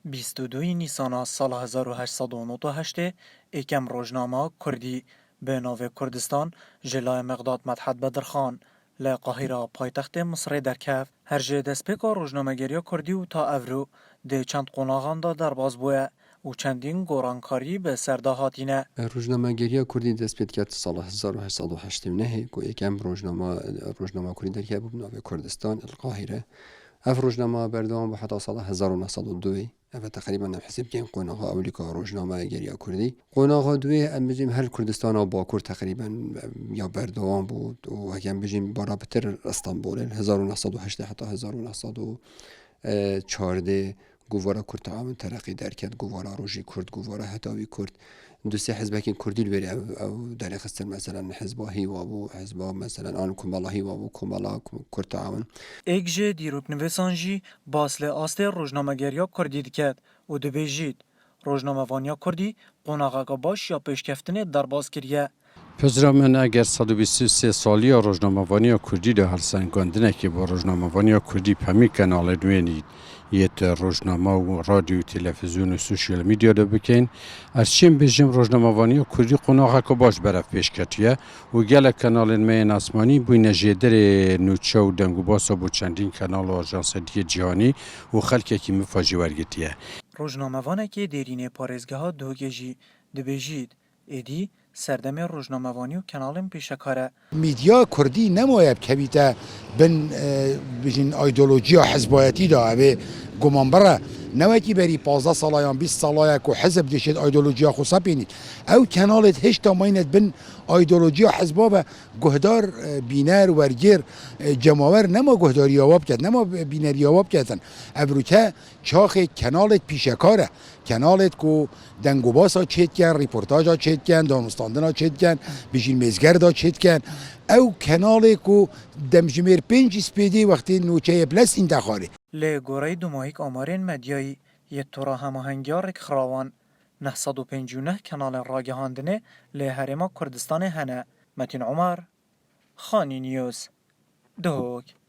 22 نیسان سال 1898 یکم روزنامه کردی به ناو کردستان جلای مقداد مدحت بدرخان لقاهره پایتخت مصر درکف هر جه دسپیکا روزنامه‌گری کردی و تا اورو ده چند قناغان دا در باز بوه و چندین گورانکاری به سرده هاتینه. روزنامه‌گری کردی دست پیدا کرد سال 1889 که یکم روزنامه کردی درکه بود ناو کردستان القاهره. اف روزنامه بردوام به حتی سال 1902 اف تقریبا نحسب که قناغ اولیکا روزنامه گری کردی قناغ دوی ام بجیم هر کردستان و باکور تقریبا یا بردوام بود و اگه بجیم برابطر استانبول 1908 حتی 1914 گوارا کرد تعاون ترقی درکد گوارا روژی کرد گوارا هتاوی کرد دو سه حزب که کردی بری او در خستن مثلا حزباهی و ابو حزبا مثلا آن کمالاهی و ابو کمالا کرد تعاون اگجه دیروب نویسانجی باسل آست روزنامه‌گری کردی دکد و دبیجید روزنامه‌وانی کردی قناغا باش یا پیشکفتن در باز کریه. پزرا من اگر 123 سالی روزنامه‌وانی کردی ده هلسنگاندنه که با روزنامه‌وانی کردی پمی کانال دوینید یت روزنامه و رادیو تلویزیون و سوشیال میدیا ده بکن از چیم بجیم روزنامه‌وانی کردی قناغا که باش برف پیش کتیه و گل کانال مین آسمانی بوین جدر نوچه و دنگو باسا بو چندین کانال و آژانس دی جهانی و خلکی که مفاجی ورگتیه. روزنامه‌وانی که درین پارێزگه ها دوگیجی دبیجید ایدی سردم روزنامه‌وانی و کانالم پیشکاره. میدیا کردی نماید کبیته بن بجین ایدئولوژی حزبایتی دا اوه گمانبره نوکی بری 15 سالایان 20 سالای که حزب دشید ایدئولوژی خوصا بینید او کانالت هشتا مایند بن ایدئولوژی حزبا به گهدار بینر ورگیر جماور نما گهداری آواب کرد نما بینری آواب کردن ابروکه چاخ کانالت پیشکاره کانالت کو دنگو باسا چیت کن ریپورتاجا چیت کن دانستاندنا چیت کن بجین مزگردا چیت کن او کانال کو دمجمیر 5 سپیدی وقتی نوچه پلس انتخاره لی گوره دومایک آمارین مدیایی یه تورا هماهنگیار خراوان 959 کانال راگهاندنه لی هرما کردستان هنه. متین عمر خانی نیوز دوک